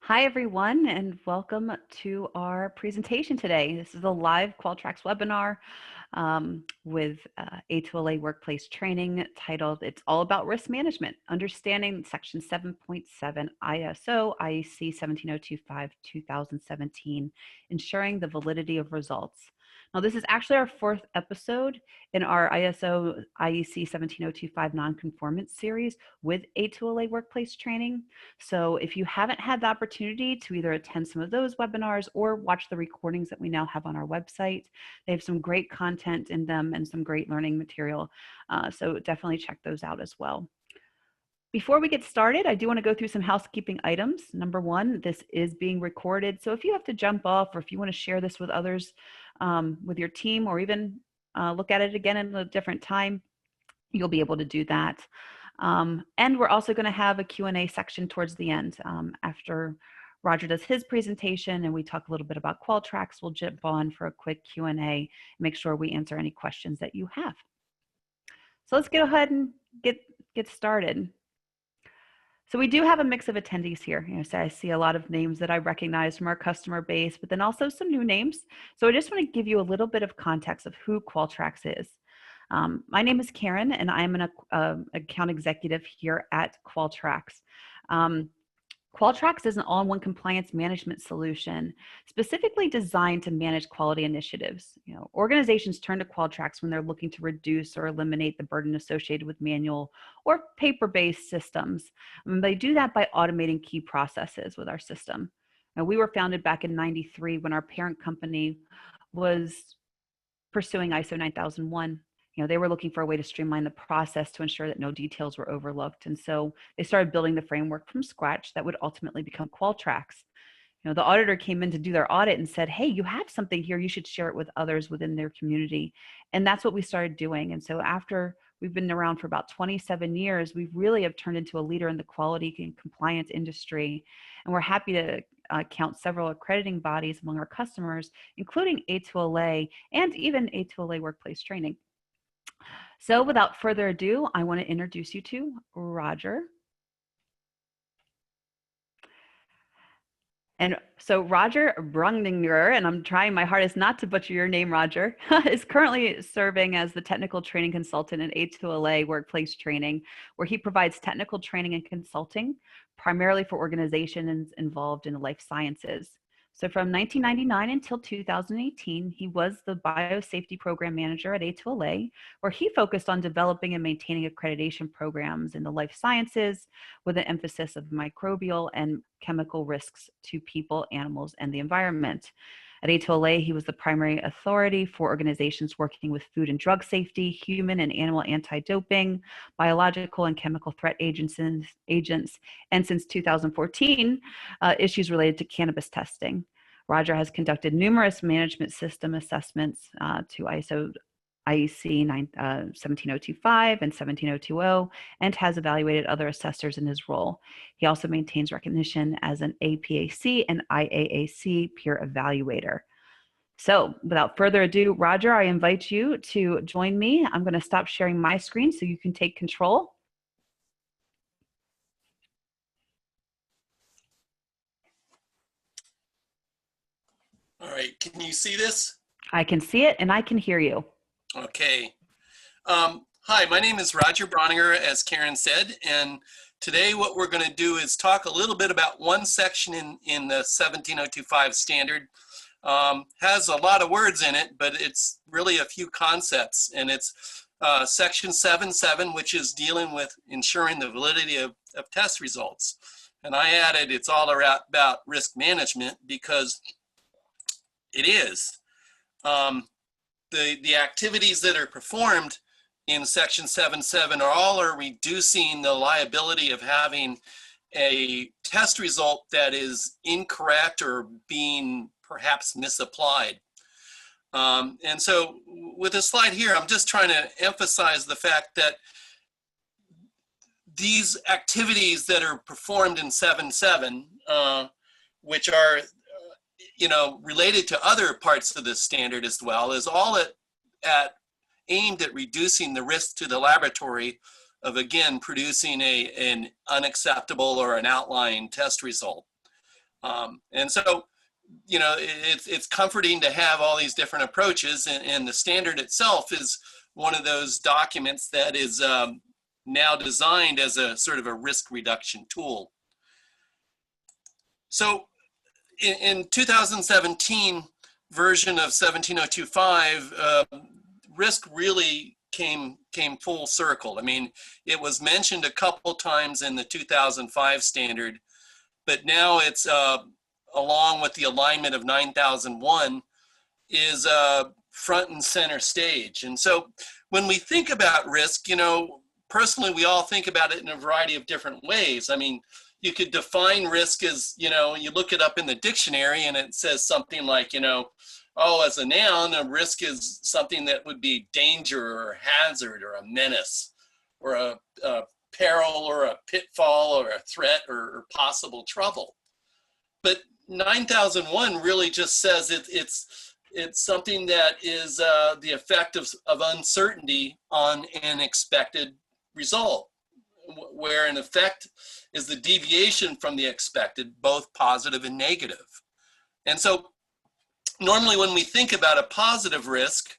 Hi, everyone, and welcome to our presentation today. This is a live Qualtrax webinar with A2LA Workplace Training titled, It's All About Risk Management, Understanding Section 7.7 ISO IEC 17025-2017, Ensuring the Validity of Results. Now, this is actually our fourth episode in our ISO IEC 17025 Nonconformance series with A2LA Workplace Training. So if you haven't had the opportunity to either attend some of those webinars or watch the recordings that we now have on our website, they have some great content in them and some great learning material. So definitely check those out as well. Before we get started, I do want to go through some housekeeping items. Number one, this is being recorded. So if you have to jump off or if you want to share this with others, with your team, or even look at it again in a different time, you'll be able to do that. And we're also going to have a Q&A section towards the end. After Roger does his presentation and we talk a little bit about Qualtrax, we'll jump on for a quick Q&A and make sure we answer any questions that you have. So let's go ahead and get started. So we do have a mix of attendees here. So I see a lot of names that I recognize from our customer base, but then also some new names. So I just want to give you a little bit of context of who Qualtrax is. My name is Karen, and I'm an account executive here at Qualtrax. Qualtrax is an all-in-one compliance management solution specifically designed to manage quality initiatives. Organizations turn to Qualtrax when they're looking to reduce or eliminate the burden associated with manual or paper-based systems. They do that by automating key processes with our system. Now, we were founded back in '93 when our parent company was pursuing ISO 9001. They were looking for a way to streamline the process to ensure that no details were overlooked. And so they started building the framework from scratch that would ultimately become Qualtrax. The auditor came in to do their audit and said, hey, you have something here, you should share it with others within their community. And that's what we started doing. And so after we've been around for about 27 years, we really have turned into a leader in the quality and compliance industry. And we're happy to count several accrediting bodies among our customers, including A2LA and even A2LA Workplace Training. So without further ado, I want to introduce you to Roger. And so Roger Brundinger, and I'm trying my hardest not to butcher your name, Roger, is currently serving as the technical training consultant at A2LA Workplace Training, where he provides technical training and consulting, primarily for organizations involved in the life sciences. So from 1999 until 2018, he was the biosafety program manager at A2LA, where he focused on developing and maintaining accreditation programs in the life sciences with an emphasis of microbial and chemical risks to people, animals, and the environment. At A2LA, he was the primary authority for organizations working with food and drug safety, human and animal anti-doping, biological and chemical threat agents, and since 2014, issues related to cannabis testing. Roger has conducted numerous management system assessments to ISO IEC 17025 and 17020, and has evaluated other assessors in his role. He also maintains recognition as an APAC and IAAC peer evaluator. So without further ado, Roger, I invite you to join me. I'm going to stop sharing my screen so you can take control. All right, can you see this? I can see it and I can hear you. Okay. Hi, my name is Roger Browninger, as Karen said, and today what we're going to do is talk a little bit about one section in the 17025 standard. Has a lot of words in it, but it's really a few concepts, and it's section 7.7, which is dealing with ensuring the validity of test results. And I added it's all about risk management because it is. The activities that are performed in section 7.7 are reducing the liability of having a test result that is incorrect or being perhaps misapplied. And so with this slide here, I'm just trying to emphasize the fact that these activities that are performed in 7.7, which are related to other parts of the standard as well, is all aimed at reducing the risk to the laboratory of, again, producing an unacceptable or an outlying test result. And so, you know, it's comforting to have all these different approaches, and the standard itself is one of those documents that is now designed as a sort of a risk reduction tool. So in 2017 version of 17025, risk really came full circle. I mean, it was mentioned a couple times in the 2005 standard, but now it's along with the alignment of 9001 is front and center stage. And so when we think about risk, you know, personally, we all think about it in a variety of different ways. I mean, you could define risk as, you know, you look it up in the dictionary and it says something like, you know, oh, as a noun, a risk is something that would be danger or hazard or a menace or a peril or a pitfall or a threat or possible trouble. But 9001 really just says it's something that is the effect of uncertainty on an expected result, where an effect is the deviation from the expected, both positive and negative. And so normally when we think about a positive risk,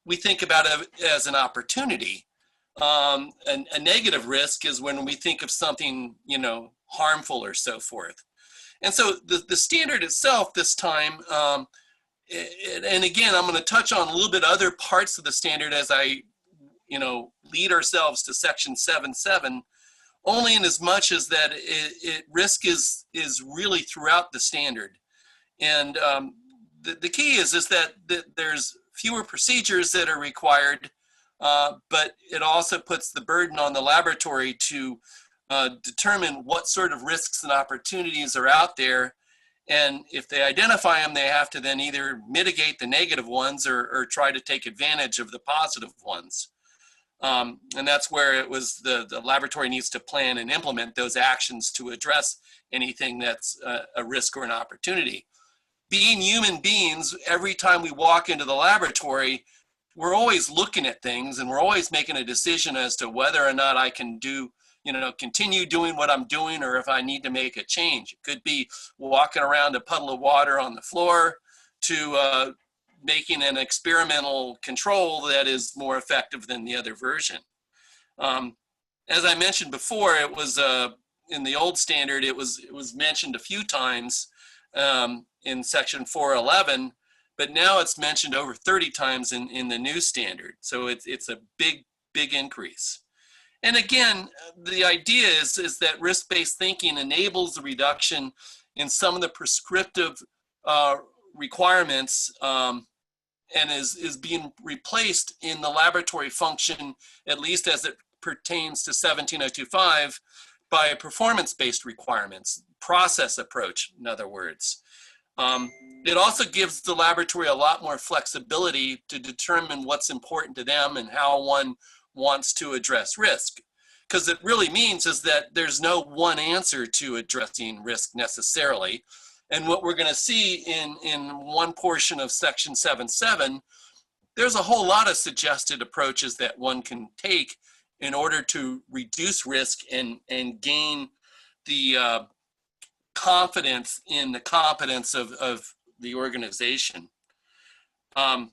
we think about it as an opportunity. A negative risk is when we think of something, you know, harmful or so forth. And so the standard itself this time, and again, I'm going to touch on a little bit other parts of the standard as I, you know, lead ourselves to section 7.7, only in as much as that risk is really throughout the standard. And the key is that there's fewer procedures that are required, but it also puts the burden on the laboratory to determine what sort of risks and opportunities are out there. And if they identify them, they have to then either mitigate the negative ones or try to take advantage of the positive ones. And that's where it was the laboratory needs to plan and implement those actions to address anything that's a risk or an opportunity. Being human beings, every time we walk into the laboratory, we're always looking at things and we're always making a decision as to whether or not I can do, you know, continue doing what I'm doing or if I need to make a change. It could be walking around a puddle of water on the floor to making an experimental control that is more effective than the other version. As I mentioned before, it was in the old standard, it was mentioned a few times in section 411, but now it's mentioned over 30 times in the new standard. So it's a big increase. And again, the idea is that risk-based thinking enables the reduction in some of the prescriptive requirements and is being replaced in the laboratory function, at least as it pertains to 17025, by performance-based requirements, process approach, in other words. It also gives the laboratory a lot more flexibility to determine what's important to them and how one wants to address risk. Because it really means is that there's no one answer to addressing risk necessarily. And what we're going to see in one portion of section 7.7, there's a whole lot of suggested approaches that one can take in order to reduce risk and gain the confidence in the competence of the organization. Now,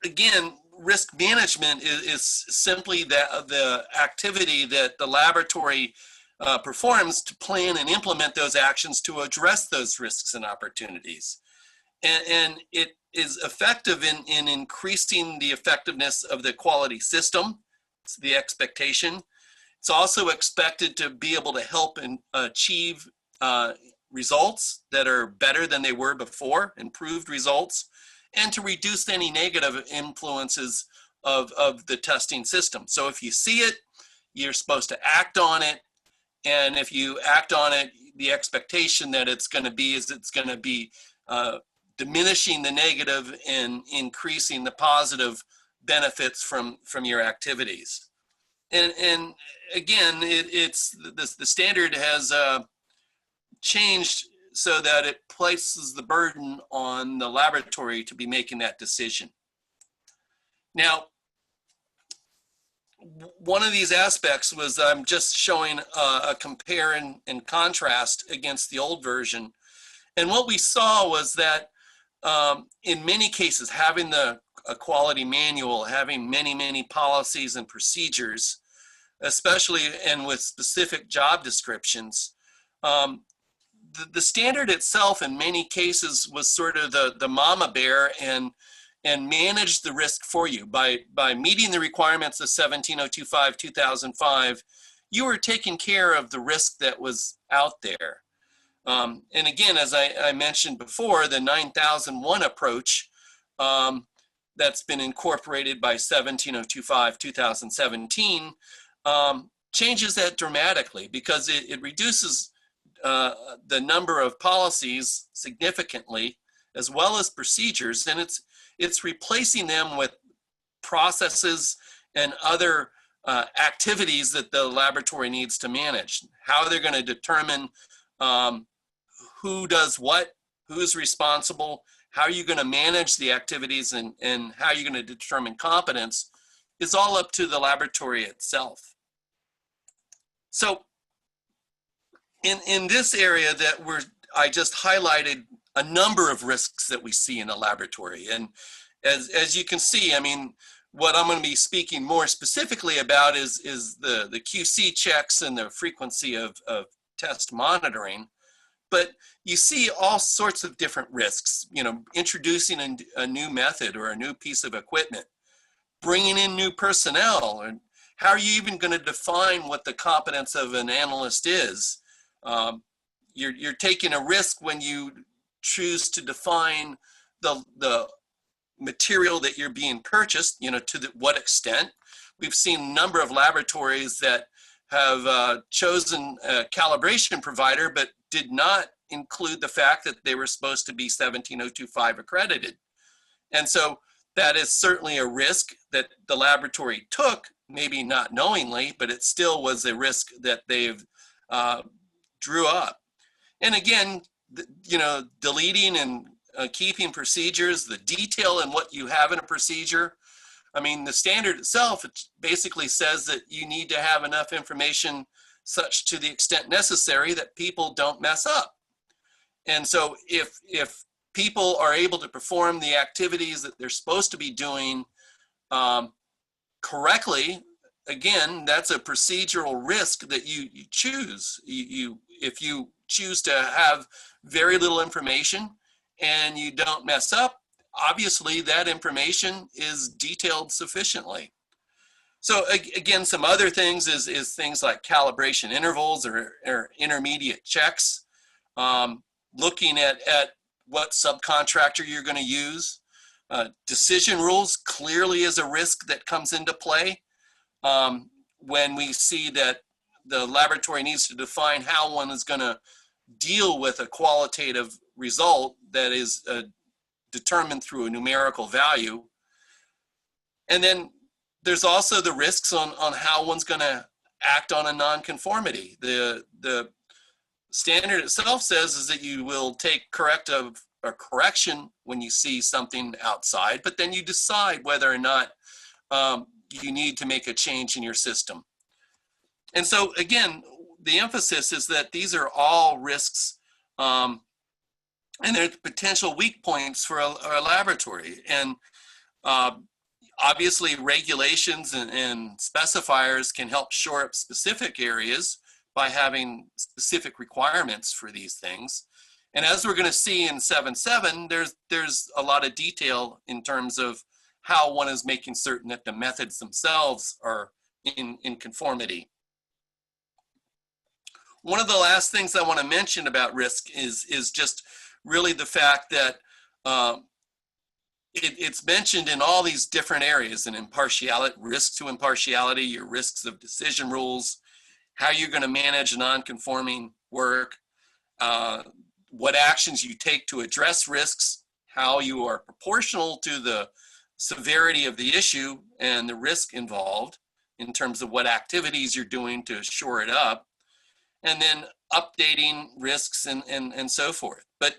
again, risk management is simply the activity that the laboratory performs to plan and implement those actions to address those risks and opportunities. And it is effective in increasing the effectiveness of the quality system. It's the expectation. It's also expected to be able to help and achieve results that are better than they were before, improved results, and to reduce any negative influences of the testing system. So if you see it, you're supposed to act on it. And if you act on it, the expectation that it's going to be is it's going to be diminishing the negative and increasing the positive benefits from your activities. And again, the standard has changed so that it places the burden on the laboratory to be making that decision. Now, one of these aspects was I'm just showing a compare and contrast against the old version. And what we saw was that in many cases, having a quality manual, having many policies and procedures, especially and with specific job descriptions, the standard itself in many cases was sort of the mama bear and managed the risk for you by meeting the requirements of 17025-2005. You were taking care of the risk that was out there. And again, as I mentioned before, the 9001 approach that's been incorporated by 17025-2017 changes that dramatically because it reduces the number of policies significantly, as well as procedures, and it's replacing them with processes and other activities that the laboratory needs to manage. How they're going to determine who does what, who's responsible, how are you going to manage the activities, and how you're going to determine competence is all up to the laboratory itself. So in this area that I just highlighted a number of risks that we see in a laboratory. And as you can see, I mean, what I'm going to be speaking more specifically about is the QC checks and the frequency of test monitoring. But you see all sorts of different risks, you know, introducing a new method or a new piece of equipment, bringing in new personnel, and how are you even going to define what the competence of an analyst is? You're taking a risk when you choose to define the material that you're being purchased, you know, to what extent. We've seen a number of laboratories that have chosen a calibration provider, but did not include the fact that they were supposed to be 17025 accredited. And so that is certainly a risk that the laboratory took, maybe not knowingly, but it still was a risk that they've drew up. And again, you know, deleting and keeping procedures, the detail in what you have in a procedure. I mean, the standard itself, it basically says that you need to have enough information such to the extent necessary that people don't mess up. And so if people are able to perform the activities that they're supposed to be doing correctly, again, that's a procedural risk that you choose. If you choose to have very little information and you don't mess up, obviously that information is detailed sufficiently. So again, some other things is things like calibration intervals or intermediate checks, looking at what subcontractor you're going to use. Decision rules clearly is a risk that comes into play when we see that the laboratory needs to define how one is going to deal with a qualitative result that is determined through a numerical value. And then there's also the risks on how one's going to act on a nonconformity. The standard itself says is that you will take corrective or correction when you see something outside, but then you decide whether or not you need to make a change in your system. And so again, the emphasis is that these are all risks and they're potential weak points for a laboratory. And obviously regulations and specifiers can help shore up specific areas by having specific requirements for these things. And as we're going to see in 7.7, there's a lot of detail in terms of how one is making certain that the methods themselves are in conformity. One of the last things I want to mention about risk is just really the fact that it's mentioned in all these different areas, and impartiality, risk to impartiality, your risks of decision rules, how you're going to manage non-conforming work, what actions you take to address risks, how you are proportional to the severity of the issue and the risk involved in terms of what activities you're doing to shore it up, and then updating risks and so forth. But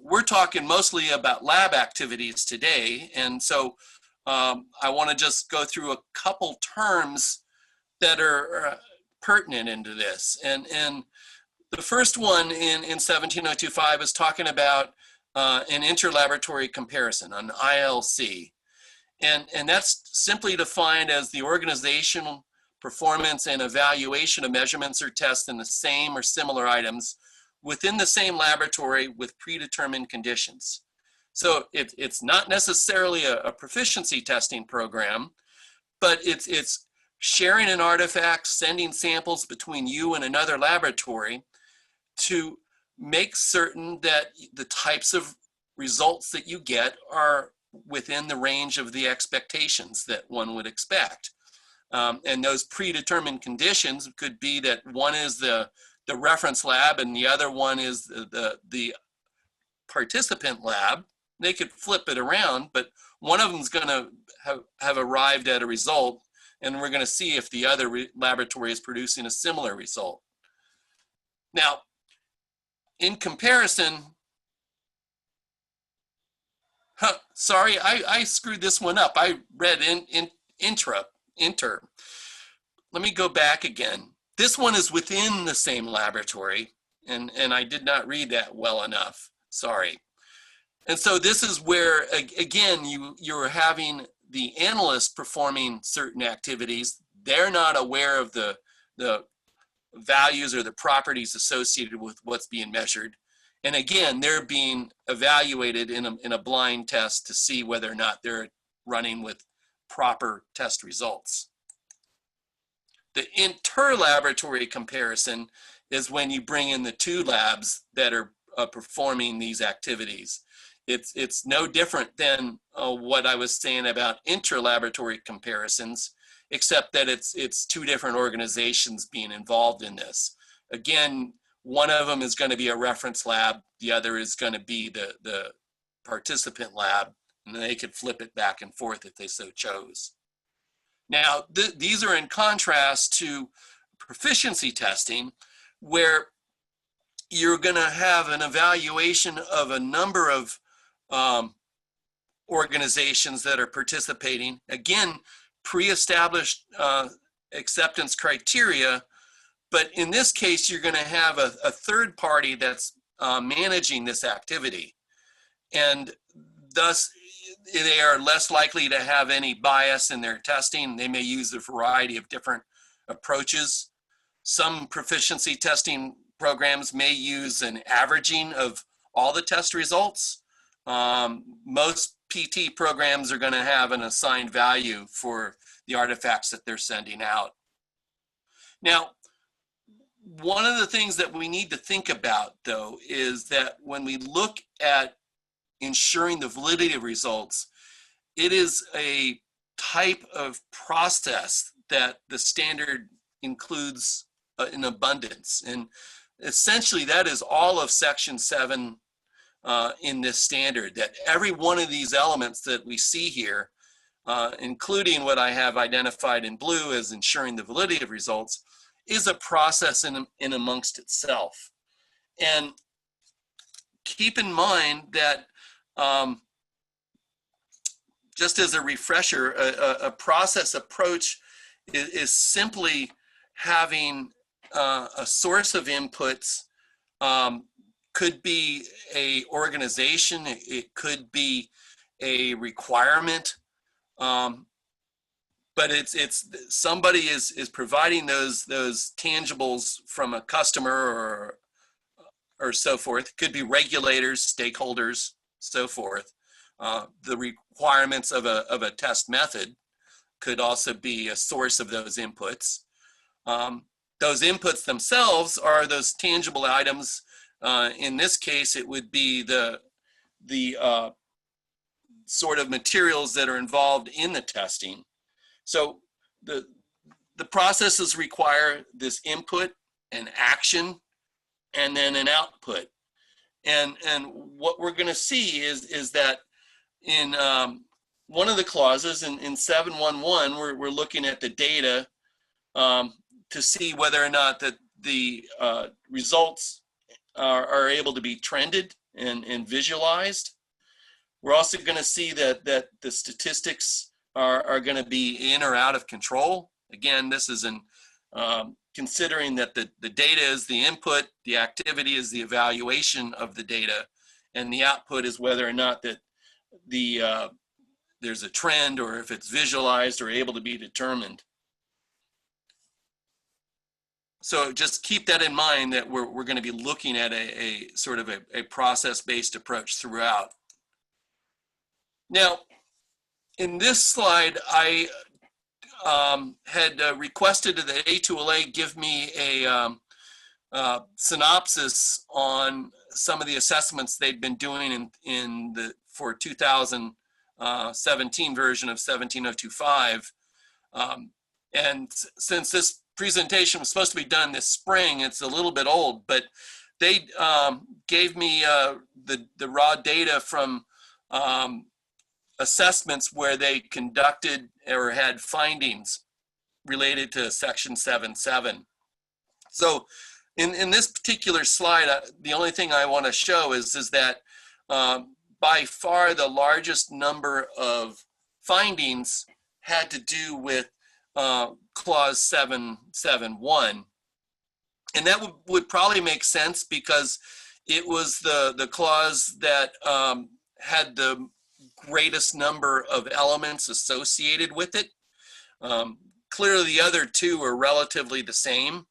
we're talking mostly about lab activities today. And so I want to just go through a couple terms that are pertinent into this. And the first one in 17025 is talking about an interlaboratory comparison, an ILC. And that's simply defined as the organizational performance and evaluation of measurements or tests in the same or similar items within the same laboratory with predetermined conditions. So it's not necessarily a proficiency testing program, but it's sharing an artifact, sending samples between you and another laboratory to make certain that the types of results that you get are within the range of the expectations that one would expect. And those predetermined conditions could be that one is the reference lab and the other one is the participant lab. They could flip it around, but one of them is going to have arrived at a result, and we're going to see if the other laboratory is producing a similar result. Now, in comparison, sorry, I screwed this one up. I read inter. Let me go back again. This one is within the same laboratory, and I did not read that well enough. Sorry. And so this is where, again, you're having the analyst performing certain activities. They're not aware of the values or the properties associated with what's being measured. And again, they're being evaluated in a blind test to see whether or not they're running with proper test results. The interlaboratory comparison is when you bring in the two labs that are performing these activities. It's no different than what I was saying about interlaboratory comparisons, except that it's two different organizations being involved in this. Again, one of them is going to be a reference lab, the other is going to be the participant lab, and they could flip it back and forth if they so chose. Now, these are in contrast to proficiency testing, where you're going to have an evaluation of a number of organizations that are participating. Again, pre-established acceptance criteria, but in this case, you're going to have a third party that's managing this activity. And thus, they are less likely to have any bias in their testing. They may use a variety of different approaches. Some proficiency testing programs may use an averaging of all the test results. Most PT programs are going to have an assigned value for the artifacts that they're sending out. Now, one of the things that we need to think about, though, is that when we look at ensuring the validity of results, it is a type of process that the standard includes in abundance. And essentially, that is all of Section 7 in this standard, that every one of these elements that we see here, including what I have identified in blue as ensuring the validity of results, is a process in amongst itself. And keep in mind that just as a refresher, a process approach is simply having a source of inputs. Could be a organization, it could be a requirement, but it's somebody is providing those tangibles from a customer or so forth. It could be regulators, stakeholders, so forth. The requirements of a test method could also be a source of those inputs. Those inputs themselves are those tangible items. In this case, it would be the sort of materials that are involved in the testing. So the processes require this input, an action, and then an output. And what we're going to see is that in one of the clauses in 711, we're looking at the data to see whether or not that the results are able to be trended and visualized. We're also going to see that the statistics are going to be in or out of control. Again, this is in considering that the data is the input, the activity is the evaluation of the data, and the output is whether or not that there's a trend or if it's visualized or able to be determined. So just keep that in mind, that we're going to be looking at a sort of a process-based approach throughout. Now, in this slide, I had requested that the A2LA give me a synopsis on some of the assessments they'd been doing for 2017 version of 17025. And since this presentation was supposed to be done this spring, it's a little bit old, but they gave me the raw data from assessments where they conducted or had findings related to section 7.7. So in this particular slide, the only thing I want to show is that by far the largest number of findings had to do with clause 7.7.1. And that would probably make sense because it was the clause that had the greatest number of elements associated with it. Clearly the other two are relatively the same,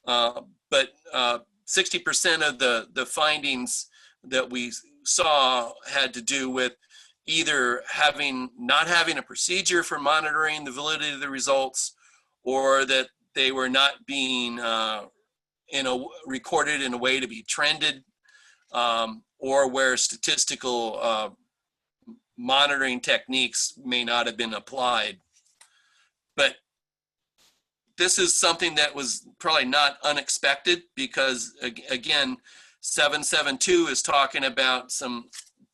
but 60% of the findings that we saw had to do with either not having a procedure for monitoring the validity of the results, or that they were not being recorded in a way to be trended, or where statistical monitoring techniques may not have been applied. But this is something that was probably not unexpected, because again, 7.7.2 is talking about some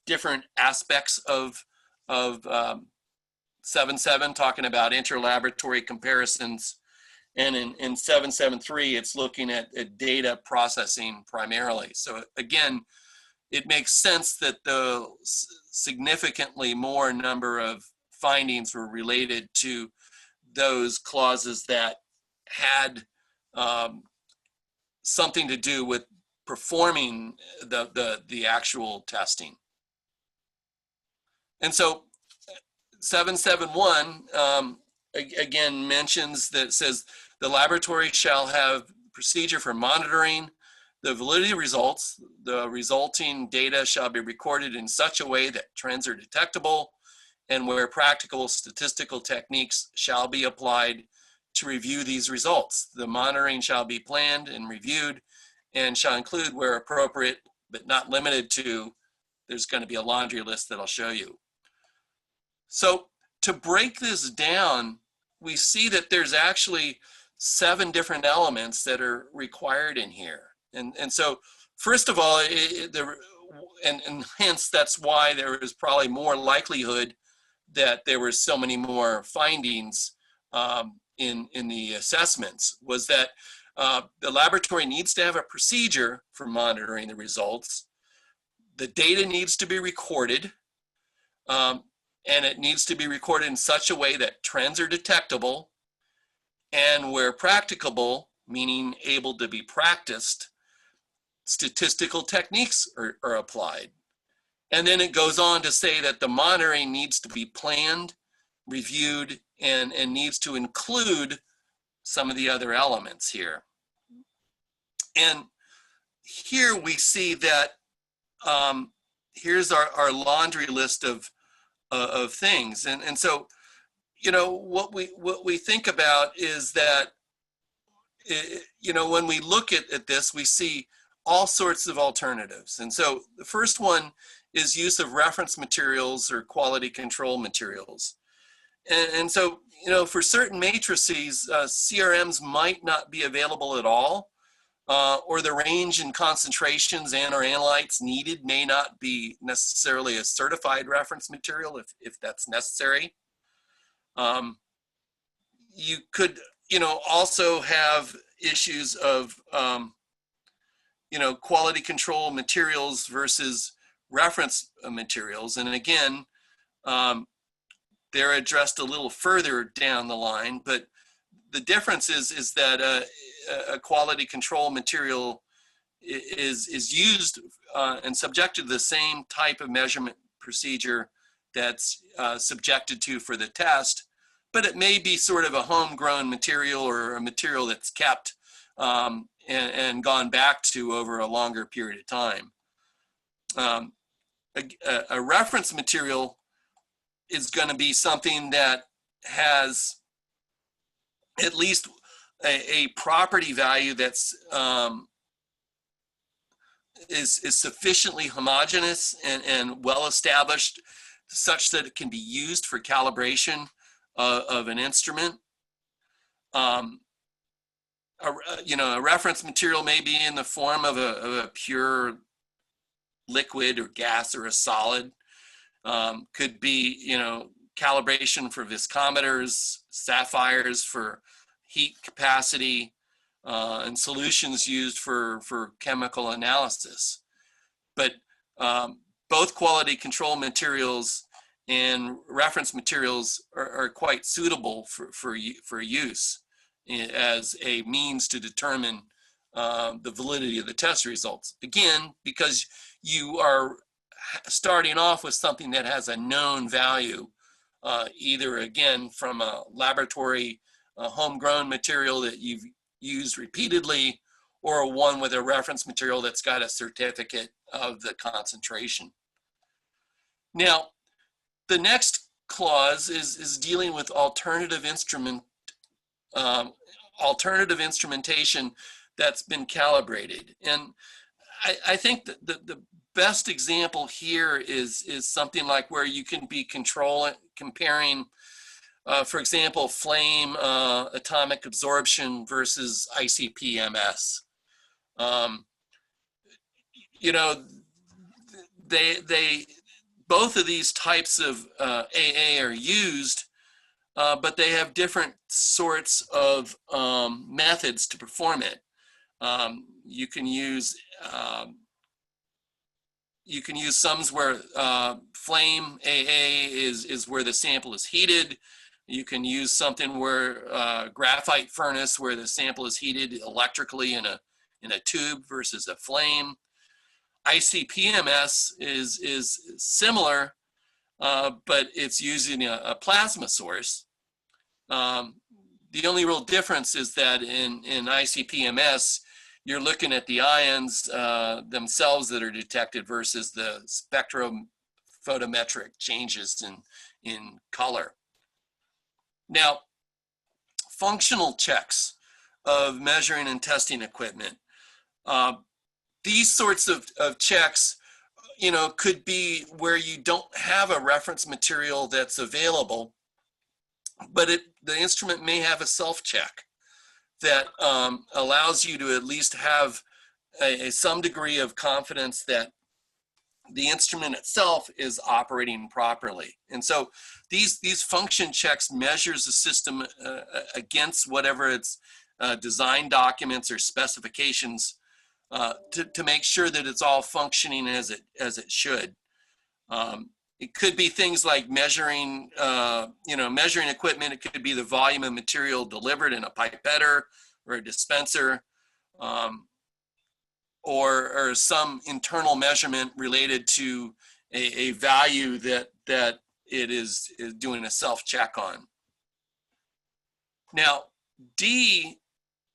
different aspects of 7.7, talking about interlaboratory comparisons. And in 7.7.3, it's looking at data processing primarily. So again, it makes sense that the significantly more number of findings were related to those clauses that had something to do with performing the actual testing. And so 7.7.1 again mentions that, says the laboratory shall have procedure for monitoring the validity results. The resulting data shall be recorded in such a way that trends are detectable, and where practical statistical techniques shall be applied to review these results. The monitoring shall be planned and reviewed, and shall include, where appropriate, but not limited to, there's going to be a laundry list that I'll show you. So to break this down, we see that there's actually 7 different elements that are required in here. And so first of all, and hence that's why there is probably more likelihood that there were so many more findings in the assessments, was that the laboratory needs to have a procedure for monitoring the results. The data needs to be recorded, and it needs to be recorded in such a way that trends are detectable, and where practicable, meaning able to be practiced, statistical techniques are applied. And then it goes on to say that the monitoring needs to be planned, reviewed, and needs to include some of the other elements here. And here we see that here's our laundry list of things. And so, you know, what we think about is that, you know, when we look at this, we see all sorts of alternatives. And so the first one is use of reference materials or quality control materials. And so, you know, for certain matrices, CRMs might not be available at all, or the range and concentrations and/or analytes needed may not be necessarily a certified reference material if that's necessary. You could, you know, also have issues of, you know, quality control materials versus reference materials. And again, they're addressed a little further down the line, but the difference is that a quality control material is used and subjected to the same type of measurement procedure that's subjected to for the test, but it may be sort of a homegrown material or a material that's kept and gone back to over a longer period of time. A reference material is going to be something that has at least a property value that's is sufficiently homogeneous and well established such that it can be used for calibration of an instrument. A reference material may be in the form of a pure liquid or gas or a solid. Could be, calibration for viscometers, sapphires for heat capacity, and solutions used for chemical analysis. But both quality control materials and reference materials are quite suitable for use as a means to determine the validity of the test results. Again, because you are starting off with something that has a known value, either again from a laboratory homegrown material that you've used repeatedly, or one with a reference material that's got a certificate of the concentration. Now, the next clause is dealing with alternative instrumentation that's been calibrated. And I think that the best example here is something like where you can be comparing, for example, flame atomic absorption versus ICP-MS. They both of these types of AA are used, but they have different sorts of methods to perform it. You can use some where flame AA is where the sample is heated. You can use something where graphite furnace where the sample is heated electrically in a tube versus a flame. ICP-MS is similar, but it's using a plasma source. The only real difference is that in ICP-MS, you're looking at the ions themselves that are detected versus the spectrophotometric changes in color. Now, functional checks of measuring and testing equipment. These sorts of checks, could be where you don't have a reference material that's available, but the instrument may have a self-check that allows you to at least have some degree of confidence that the instrument itself is operating properly. And so these function checks measures the system against whatever its design documents or specifications to make sure that it's all functioning as it should. It could be things like measuring equipment. It could be the volume of material delivered in a pipetter or a dispenser, or some internal measurement related to a value that it is doing a self-check on. Now, D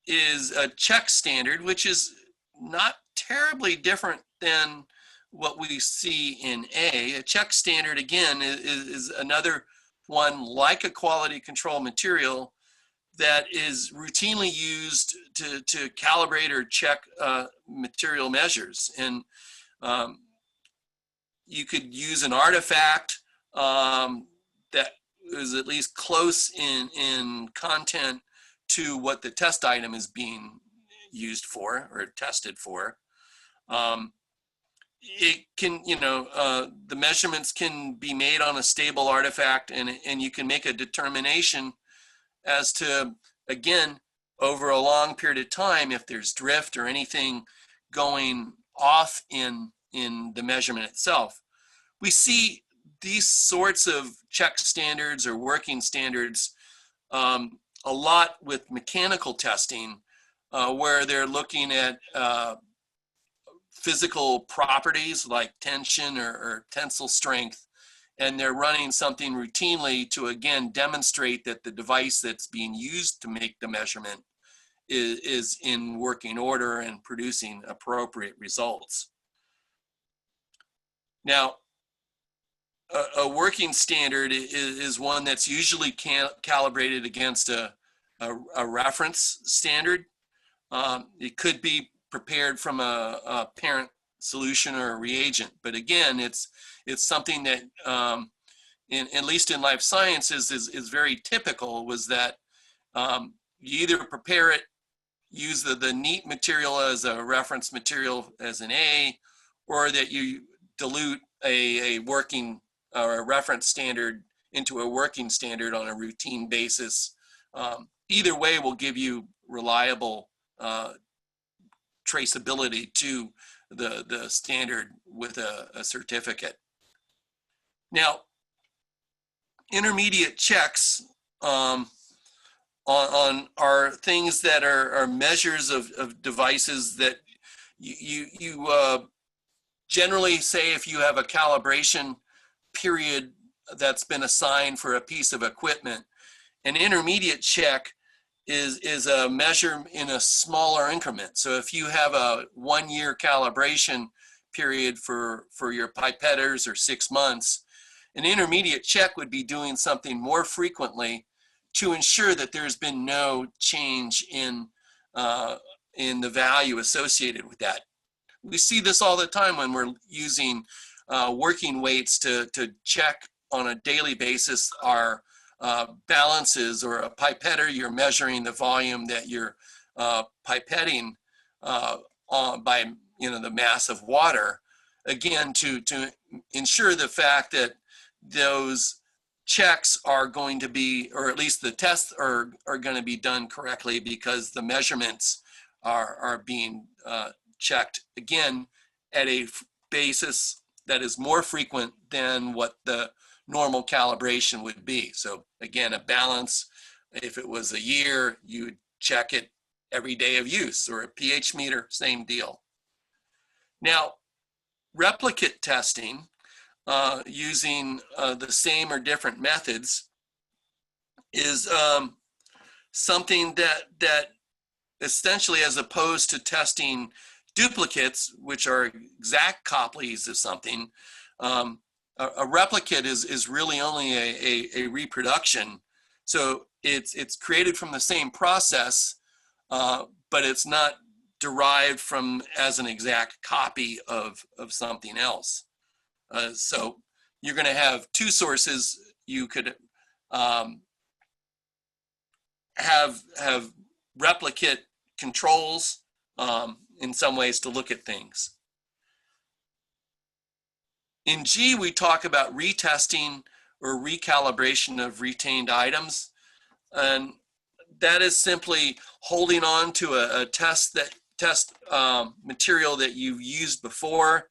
is a check standard, which is not terribly different than what we see in A. A check standard, again, is another one like a quality control material that is routinely used to calibrate or check material measures. And you could use an artifact that is at least close in content to what the test item is being used for or tested for. It can, the measurements can be made on a stable artifact, and you can make a determination as to, again, over a long period of time, if there's drift or anything going off in the measurement itself. We see these sorts of check standards or working standards a lot with mechanical testing, where they're looking at physical properties like tension or tensile strength, and they're running something routinely to, again, demonstrate that the device that's being used to make the measurement is in working order and producing appropriate results. Now, a working standard is one that's usually calibrated against a reference standard. It could be prepared from a parent solution or a reagent, but again, it's something that, at least in life sciences, is very typical, was that you either prepare it, use the neat material as a reference material as an A, or that you dilute a working or a reference standard into a working standard on a routine basis. Either way will give you reliable traceability to the standard with a certificate. Now, intermediate checks on are things that are measures of devices that you generally say if you have a calibration period that's been assigned for a piece of equipment. An intermediate check is a measure in a smaller increment. So if you have a 1-year calibration period for your pipetters or 6 months, an intermediate check would be doing something more frequently to ensure that there's been no change in the value associated with that. We see this all the time when we're using working weights to check on a daily basis our balances, or a pipetter, you're measuring the volume that you're pipetting by the mass of water, again to ensure the fact that those checks are going to be, or at least the tests are going to be done correctly, because the measurements are being checked, again, at a basis that is more frequent than what the normal calibration would be. So again, a balance, if it was a year, you would check it every day of use, or a pH meter, same deal. Now, replicate testing using the same or different methods is something that essentially, as opposed to testing duplicates, which are exact copies of something, a replicate is really only a reproduction. So it's created from the same process, but it's not derived from as an exact copy of something else. So you're going to have two sources. You could have replicate controls in some ways to look at things. In G, we talk about retesting or recalibration of retained items. And that is simply holding on to a test material that you've used before,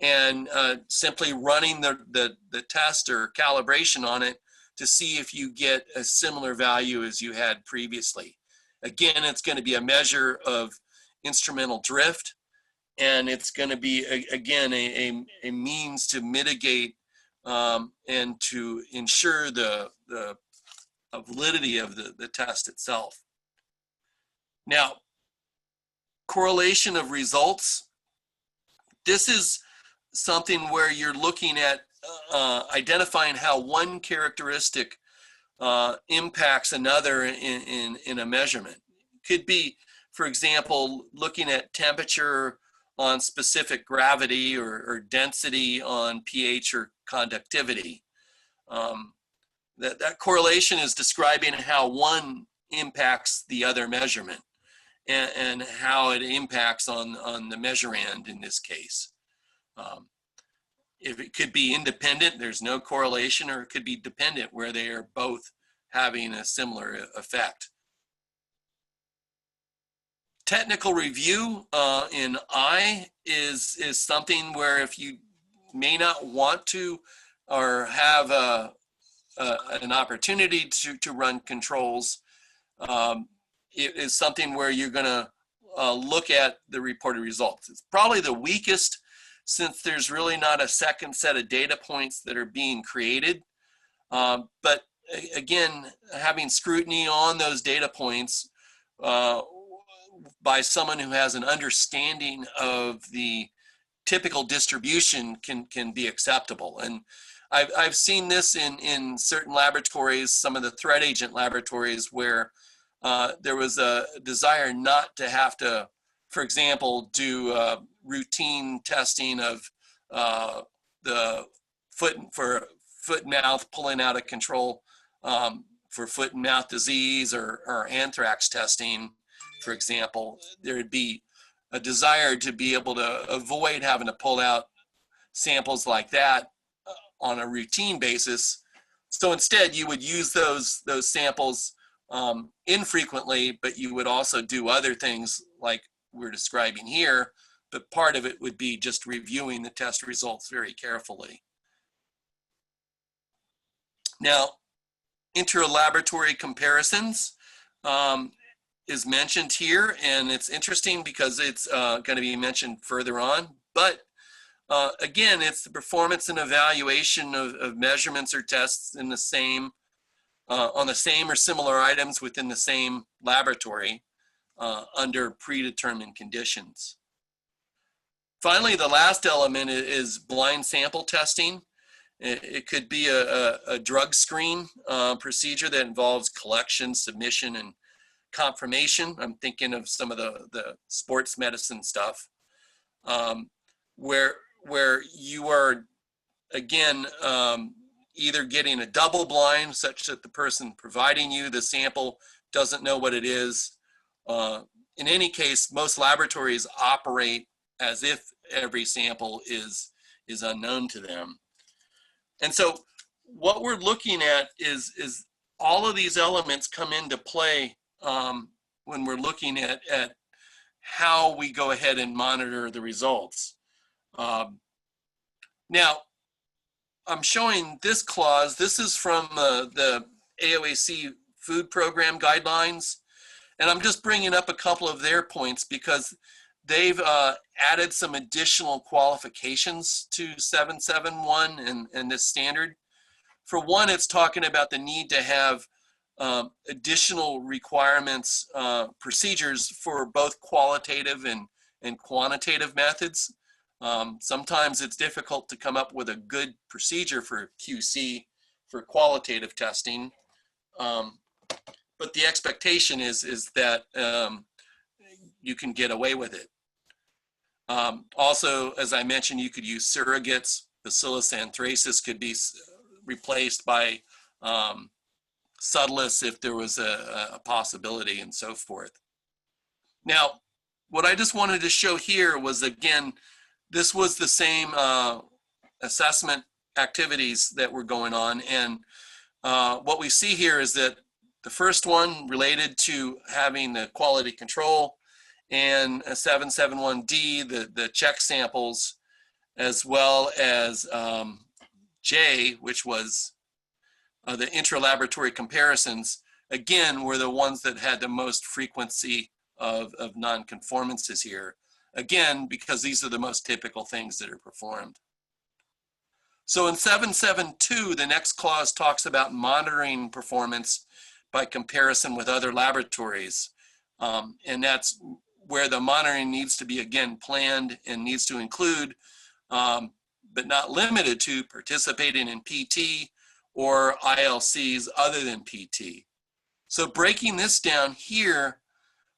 and simply running the test or calibration on it to see if you get a similar value as you had previously. Again, it's going to be a measure of instrumental drift, and it's going to be, again, a means to mitigate and to ensure the validity of the test itself. Now, correlation of results. This is something where you're looking at identifying how one characteristic impacts another in a measurement. It could be, for example, looking at temperature on specific gravity, or density on pH or conductivity. That correlation is describing how one impacts the other measurement, and how it impacts on the measurand in this case. If it could be independent, there's no correlation, or it could be dependent, where they are both having a similar effect. Technical review in I is something where if you may not want to or have an opportunity to run controls, it is something where you're going to look at the reported results. It's probably the weakest, since there's really not a second set of data points that are being created. But again, having scrutiny on those data points by someone who has an understanding of the typical distribution can be acceptable. And I've seen this in certain laboratories, some of the threat agent laboratories, where there was a desire not to have to, for example, do routine testing of the foot and mouth pulling out of control for foot and mouth disease or anthrax testing, for example. There would be a desire to be able to avoid having to pull out samples like that on a routine basis. So instead, you would use those samples infrequently, but you would also do other things like we're describing here, but part of it would be just reviewing the test results very carefully. Now, inter-laboratory comparisons is mentioned here, and it's interesting because it's going to be mentioned further on, but again, it's the performance and evaluation of measurements or tests in the same, on the same or similar items within the same laboratory under predetermined conditions. Finally, the last element is blind sample testing. It could be a drug screen procedure that involves collection, submission, and confirmation. I'm thinking of some of the sports medicine stuff, where you are, again, either getting a double blind such that the person providing you the sample doesn't know what it is. In any case, most laboratories operate as if every sample is unknown to them. And so what we're looking at is all of these elements come into play when we're looking at how we go ahead and monitor the results. Now, I'm showing this clause. This is from the AOAC food program guidelines. And I'm just bringing up a couple of their points because they've added some additional qualifications to 771 and this standard. For one, it's talking about the need to have additional requirements, procedures for both qualitative and quantitative methods. Sometimes it's difficult to come up with a good procedure for QC for qualitative testing. But the expectation is that you can get away with it. Also, as I mentioned, you could use surrogates. Bacillus anthracis could be replaced by subtilis if there was a possibility, and so forth. Now, what I just wanted to show here was, again, this was the same assessment activities that were going on. And what we see here is that the first one related to having the quality control, and a 771D, the check samples, as well as J, which was the intra-laboratory comparisons, again, were the ones that had the most frequency of non-conformances here. Again, because these are the most typical things that are performed. So in 772, the next clause talks about monitoring performance by comparison with other laboratories. And that's where the monitoring needs to be, again, planned and needs to include, but not limited to, participating in PT or ILCs other than PT. So breaking this down here,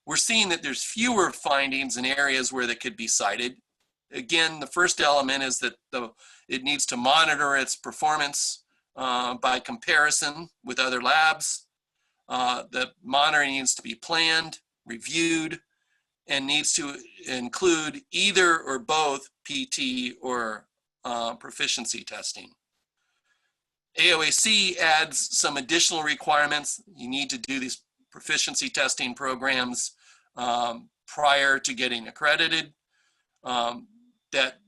we're seeing that there's fewer findings in areas where they could be cited. Again, the first element is that it needs to monitor its performance by comparison with other labs. The monitoring needs to be planned, reviewed, and needs to include either or both PT or proficiency testing. AOAC adds some additional requirements. You need to do these proficiency testing programs prior to getting accredited. That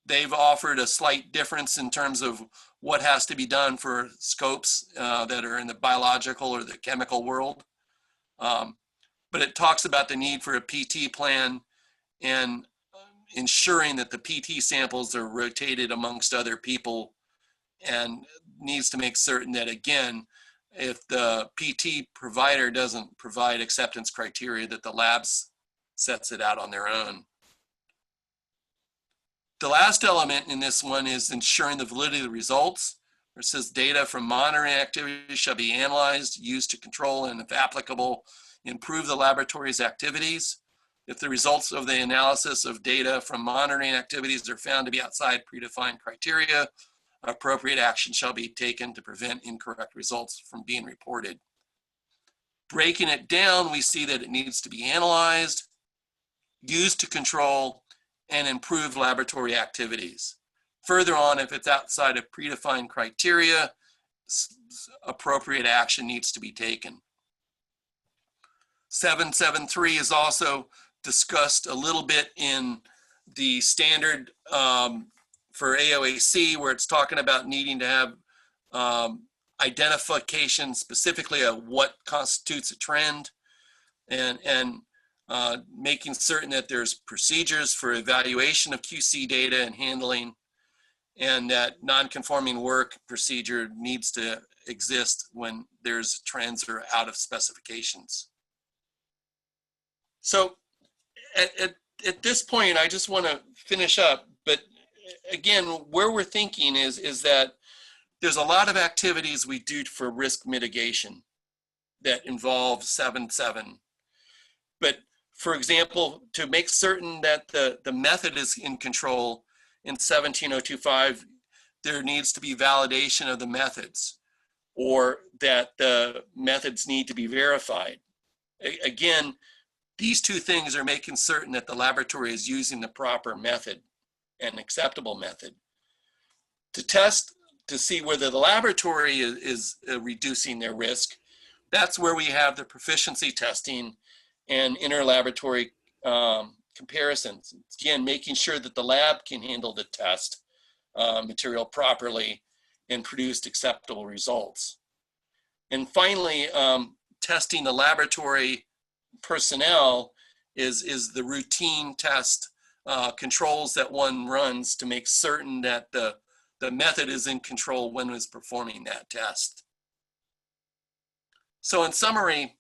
they've offered a slight difference in terms of what has to be done for scopes that are in the biological or the chemical world. But it talks about the need for a PT plan and ensuring that the PT samples are rotated amongst other people, and needs to make certain that, again, if the PT provider doesn't provide acceptance criteria, that the labs sets it out on their own. The last element in this one is ensuring the validity of the results. It says data from monitoring activities shall be analyzed, used to control, and if applicable, improve the laboratory's activities. If the results of the analysis of data from monitoring activities are found to be outside predefined criteria, appropriate action shall be taken to prevent incorrect results from being reported. Breaking it down, we see that it needs to be analyzed, used to control, and improve laboratory activities. Further on, if it's outside of predefined criteria, appropriate action needs to be taken. 773 is also discussed a little bit in the standard for AOAC, where it's talking about needing to have identification specifically of what constitutes a trend, and making certain that there's procedures for evaluation of QC data and handling, and that non-conforming work procedure needs to exist when there's trends that are out of specifications. So at this point, I just want to finish up, but again, where we're thinking is that there's a lot of activities we do for risk mitigation that involve 7.7. But for example, to make certain that the method is in control in 17025, there needs to be validation of the methods, or that the methods need to be verified. Again, these two things are making certain that the laboratory is using the proper method, an acceptable method. To test to see whether the laboratory is reducing their risk, that's where we have the proficiency testing and interlaboratory comparisons. Again, making sure that the lab can handle the test material properly and produce acceptable results. And finally, testing the laboratory personnel is the routine test controls that one runs to make certain that the method is in control when it's performing that test. So in summary,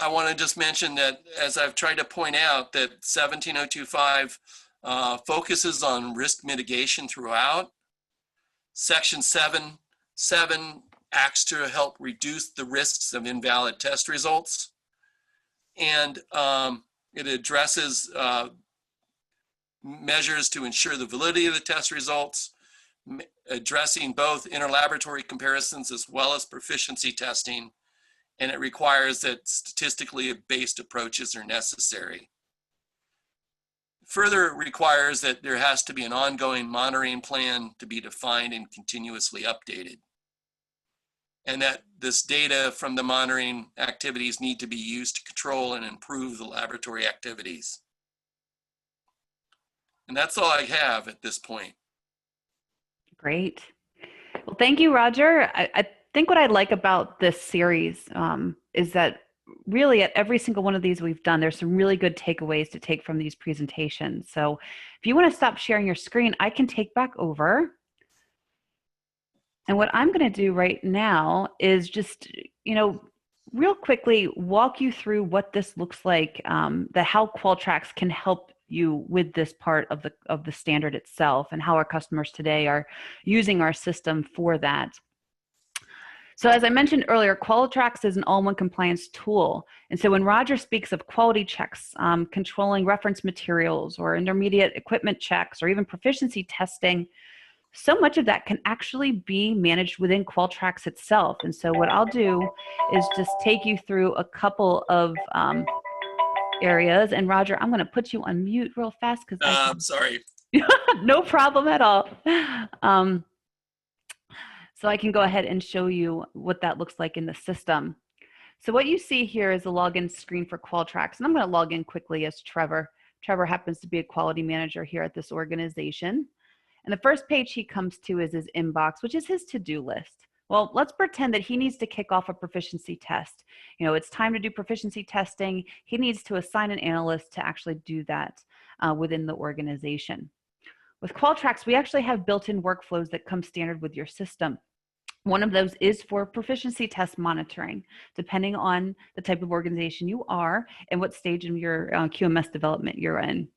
I want to just mention that, as I've tried to point out, that 17025 focuses on risk mitigation throughout. Section 7.7 acts to help reduce the risks of invalid test results. And it addresses measures to ensure the validity of the test results, addressing both interlaboratory comparisons as well as proficiency testing. And it requires that statistically based approaches are necessary. Further, it requires that there has to be an ongoing monitoring plan to be defined and continuously updated, and that this data from the monitoring activities need to be used to control and improve the laboratory activities. And that's all I have at this point. Great. Well, thank you, Roger. I think what I like about this series is that really at every single one of these we've done, there's some really good takeaways to take from these presentations. So if you want to stop sharing your screen, I can take back over. And what I'm going to do right now is just, real quickly walk you through what this looks like, how Qualtrax can help you with this part of the standard itself, and how our customers today are using our system for that. So as I mentioned earlier, Qualtrax is an all-in-one compliance tool. And so when Roger speaks of quality checks, controlling reference materials or intermediate equipment checks, or even proficiency testing, so much of that can actually be managed within Qualtrax itself. And so what I'll do is just take you through a couple of areas. And Roger, I'm going to put you on mute real fast because I'm sorry. No problem at all. So I can go ahead and show you what that looks like in the system. So what you see here is a login screen for Qualtrax. And I'm going to log in quickly as Trevor. Trevor happens to be a quality manager here at this organization. And the first page he comes to is his inbox, which is his to-do list. Well, let's pretend that he needs to kick off a proficiency test. It's time to do proficiency testing. He needs to assign an analyst to actually do that within the organization. With Qualtrax, we actually have built-in workflows that come standard with your system. One of those is for proficiency test monitoring, depending on the type of organization you are and what stage of your QMS development you're in.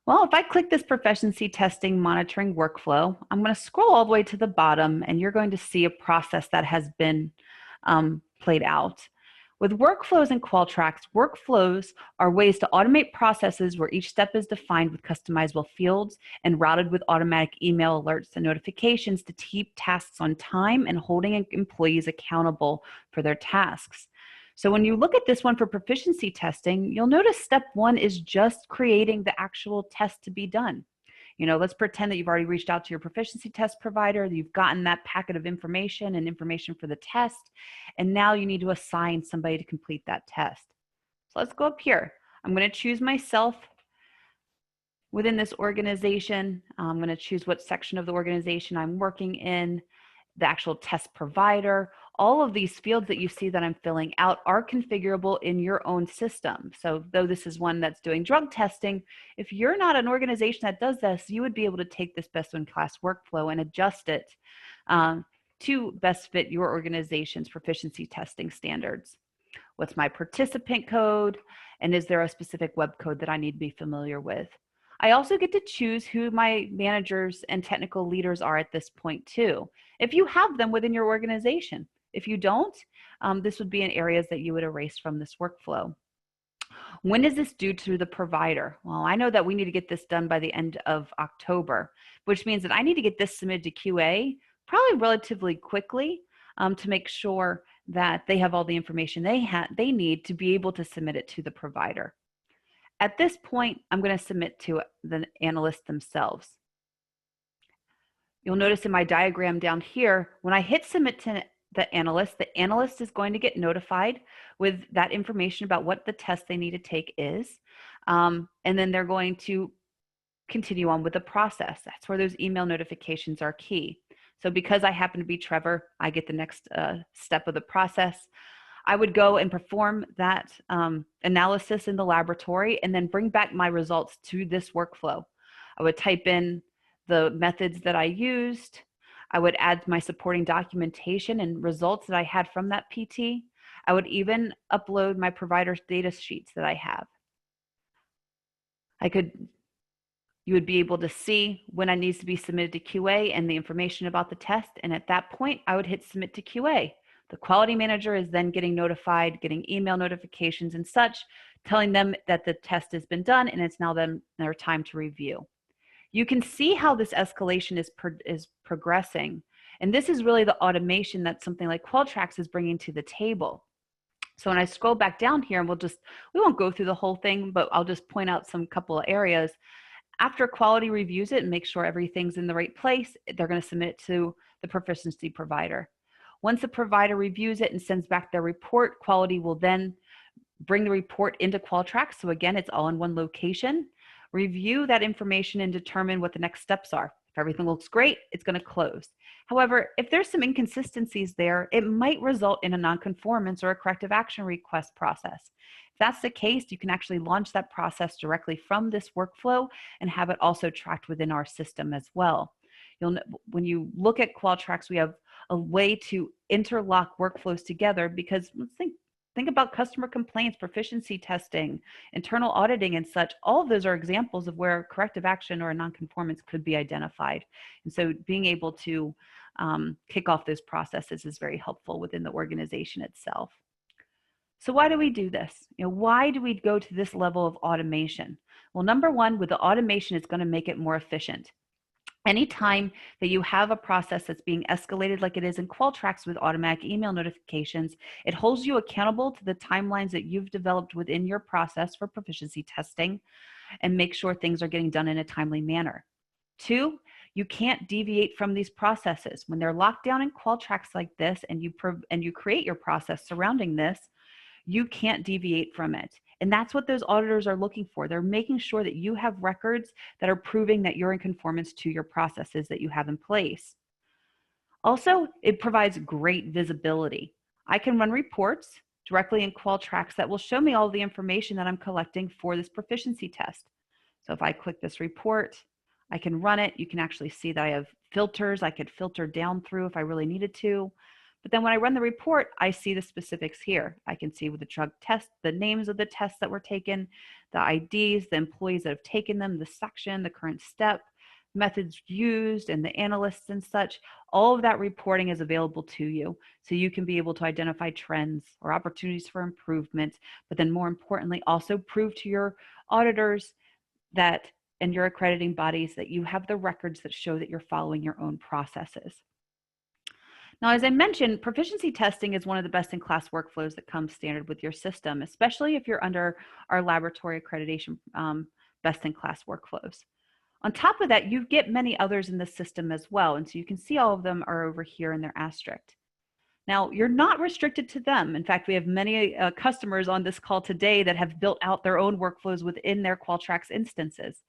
Well, if I click this proficiency testing monitoring workflow, I'm going to scroll all the way to the bottom, and you're going to see a process that has been played out. With workflows in Qualtrax, workflows are ways to automate processes where each step is defined with customizable fields and routed with automatic email alerts and notifications to keep tasks on time and holding employees accountable for their tasks. So when you look at this one for proficiency testing, you'll notice step one is just creating the actual test to be done. Let's pretend that you've already reached out to your proficiency test provider, you've gotten that packet of information and information for the test, and now you need to assign somebody to complete that test. So let's go up here. I'm going to choose myself within this organization. I'm going to choose what section of the organization I'm working in, the actual test provider. All of these fields that you see that I'm filling out are configurable in your own system. So though this is one that's doing drug testing, if you're not an organization that does this, you would be able to take this best-in-class workflow and adjust it to best fit your organization's proficiency testing standards. What's my participant code? And is there a specific web code that I need to be familiar with? I also get to choose who my managers and technical leaders are at this point too, if you have them within your organization. If you don't, this would be in areas that you would erase from this workflow. When is this due to the provider? Well, I know that we need to get this done by the end of October, which means that I need to get this submitted to QA probably relatively quickly to make sure that they have all the information they need to be able to submit it to the provider. At this point, I'm going to submit to the analyst themselves. You'll notice in my diagram down here, when I hit submit to the analyst is going to get notified with that information about what the test they need to take is. And then they're going to continue on with the process. That's where those email notifications are key. So because I happen to be Trevor, I get the next step of the process. I would go and perform that analysis in the laboratory and then bring back my results to this workflow. I would type in the methods that I used. I would add my supporting documentation and results that I had from that PT. I would even upload my provider data sheets that I have. You would be able to see when it needs to be submitted to QA and the information about the test. And at that point, I would hit submit to QA. The quality manager is then getting notified, getting email notifications and such, telling them that the test has been done and it's now their time to review. You can see how this escalation is progressing. And this is really the automation that something like Qualtrax is bringing to the table. So when I scroll back down here, and we won't go through the whole thing, but I'll just point out some couple of areas. After quality reviews it and makes sure everything's in the right place, they're going to submit it to the proficiency provider. Once the provider reviews it and sends back their report, quality will then bring the report into Qualtrax. So again, it's all in one location. Review that information and determine what the next steps are. If everything looks great, it's going to close. However, if there's some inconsistencies there, it might result in a nonconformance or a corrective action request process. If that's the case, you can actually launch that process directly from this workflow and have it also tracked within our system as well. When you look at Qualtrax, we have a way to interlock workflows together because let's think about customer complaints, proficiency testing, internal auditing and such. All of those are examples of where corrective action or a nonconformance could be identified. And so being able to kick off those processes is very helpful within the organization itself. So why do we do this? Why do we go to this level of automation? Well, number one, with the automation, it's going to make it more efficient. Anytime that you have a process that's being escalated like it is in Qualtrax with automatic email notifications, it holds you accountable to the timelines that you've developed within your process for proficiency testing and make sure things are getting done in a timely manner. Two, you can't deviate from these processes. When they're locked down in Qualtrax like this and you create your process surrounding this, you can't deviate from it. And that's what those auditors are looking for. They're making sure that you have records that are proving that you're in conformance to your processes that you have in place. Also, it provides great visibility. I can run reports directly in Qualtrax that will show me all the information that I'm collecting for this proficiency test. So if I click this report, I can run it. You can actually see that I have filters I could filter down through if I really needed to. But then when I run the report, I see the specifics here. I can see with the drug test, the names of the tests that were taken, the IDs, the employees that have taken them, the section, the current step, methods used, and the analysts and such. All of that reporting is available to you. So you can be able to identify trends or opportunities for improvement, but then more importantly, also prove to your auditors that and your accrediting bodies that you have the records that show that you're following your own processes. Now, as I mentioned, proficiency testing is one of the best-in-class workflows that comes standard with your system, especially if you're under our laboratory accreditation best-in-class workflows. On top of that, you get many others in the system as well, and so you can see all of them are over here in their asterisk. Now, you're not restricted to them. In fact, we have many customers on this call today that have built out their own workflows within their Qualtrax instances.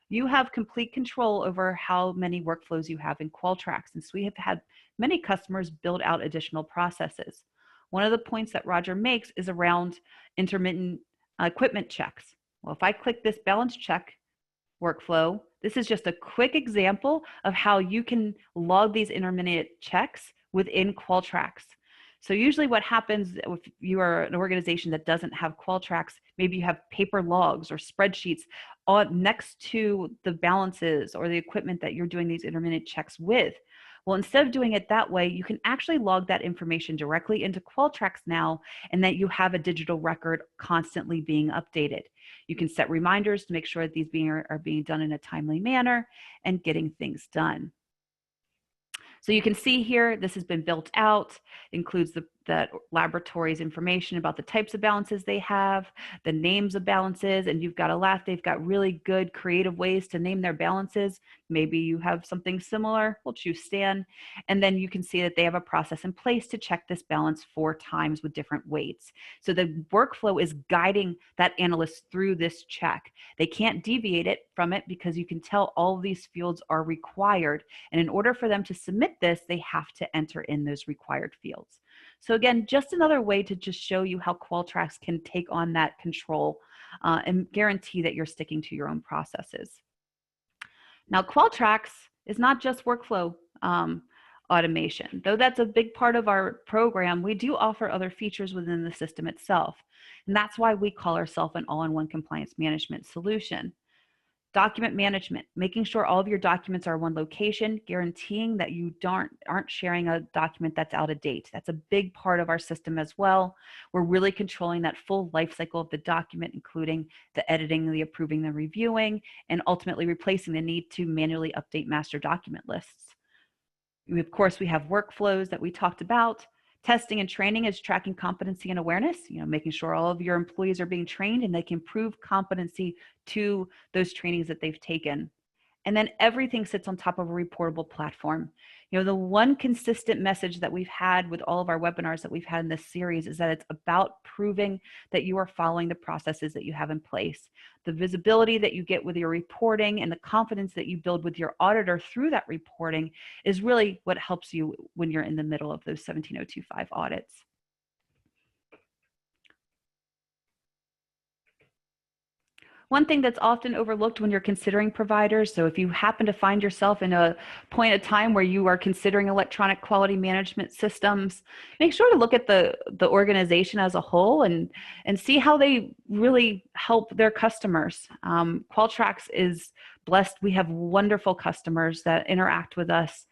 You have complete control over how many workflows you have in Qualtrax, and so we have had many customers build out additional processes. One of the points that Roger makes is around intermittent equipment checks. Well, if I click this balance check workflow, this is just a quick example of how you can log these intermittent checks within Qualtrax. So usually what happens if you are an organization that doesn't have Qualtrax, maybe you have paper logs or spreadsheets on next to the balances or the equipment that you're doing these intermittent checks with. Well, instead of doing it that way, you can actually log that information directly into Qualtrax now, and that you have a digital record constantly being updated. You can set reminders to make sure that these are being done in a timely manner and getting things done. So you can see here, this has been built out, includes the laboratory's information about the types of balances they have, the names of balances, and you've got to laugh, they've got really good creative ways to name their balances. Maybe you have something similar, we'll choose Stan. And then you can see that they have a process in place to check this balance 4 times with different weights. So the workflow is guiding that analyst through this check. They can't deviate it from it because you can tell all of these fields are required. And in order for them to submit this, they have to enter in those required fields. So again, just another way to just show you how Qualtrax can take on that control and guarantee that you're sticking to your own processes. Now, Qualtrax is not just workflow automation. Though that's a big part of our program, we do offer other features within the system itself. And that's why we call ourselves an all-in-one compliance management solution. Document management, making sure all of your documents are in one location, guaranteeing that you aren't sharing a document that's out of date. That's a big part of our system as well. We're really controlling that full life cycle of the document, including the editing, the approving, the reviewing, and ultimately replacing the need to manually update master document lists. Of course, we have workflows that we talked about. Testing and training is tracking competency and awareness, making sure all of your employees are being trained and they can prove competency to those trainings that they've taken. And then everything sits on top of a reportable platform. The one consistent message that we've had with all of our webinars that we've had in this series is that it's about proving that you are following the processes that you have in place. The visibility that you get with your reporting and the confidence that you build with your auditor through that reporting is really what helps you when you're in the middle of those 17025 audits. One thing that's often overlooked when you're considering providers, so if you happen to find yourself in a point of time where you are considering electronic quality management systems, make sure to look at the organization as a whole and see how they really help their customers. Qualtrax is blessed. We have wonderful customers that interact with us.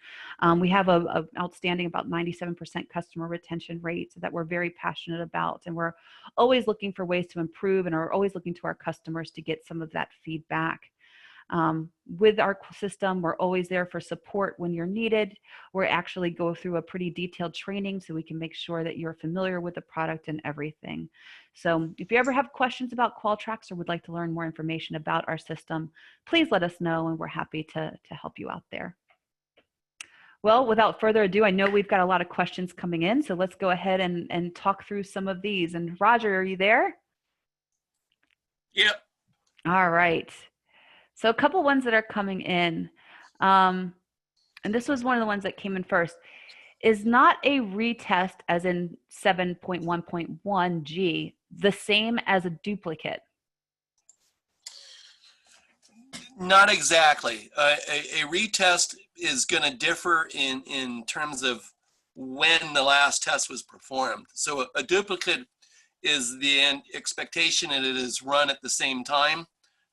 We have a outstanding about 97% customer retention rate that we're very passionate about, and we're always looking for ways to improve and are always looking to our customers to get some of that feedback. With our system, we're always there for support when you're needed. We actually go through a pretty detailed training so we can make sure that you're familiar with the product and everything. So if you ever have questions about Qualtrax or would like to learn more information about our system, please let us know and we're happy to help you out there. Well, without further ado, I know we've got a lot of questions coming in, so let's go ahead and talk through some of these. And Roger, are you there? Yep. All right. So a couple ones that are coming in. Um, and this was one of the ones that came in first. Is not a retest, as in 7.1.1G, the same as a duplicate? Not exactly. A retest is going to differ in terms of when the last test was performed. So a duplicate is the expectation that it is run at the same time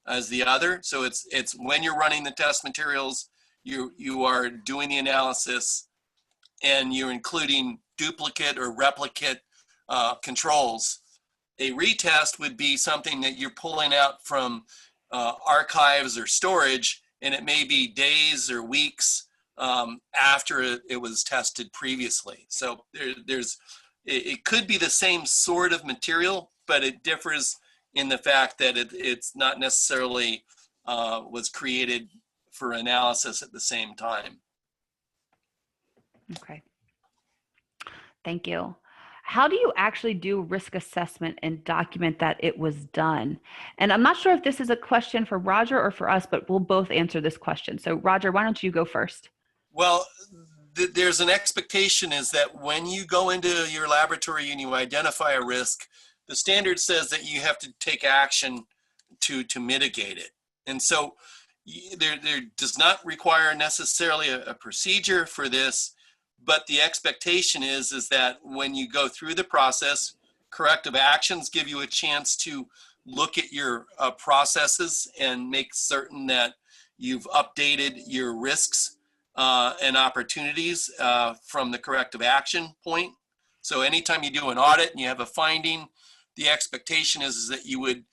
as the other. So it's when you're running the test materials, you are doing the analysis, and you're including duplicate or replicate controls. A retest would be something that you're pulling out from archives or storage, and it may be days or weeks after it was tested previously. So it could be the same sort of material, but it differs in the fact that it's not necessarily was created for analysis at the same time. Okay. Thank you. How do you actually do risk assessment and document that it was done? And I'm not sure if this is a question for Roger or for us, but we'll both answer this question. So Roger, why don't you go first? Well, there's an expectation is that when you go into your laboratory and you identify a risk, the standard says that you have to take action to mitigate it. And so there does not require necessarily a procedure for this, but the expectation is that when you go through the process, corrective actions give you a chance to look at your processes and make certain that you've updated your risks and opportunities from the corrective action point. So anytime you do an audit and you have a finding, the expectation is that you would,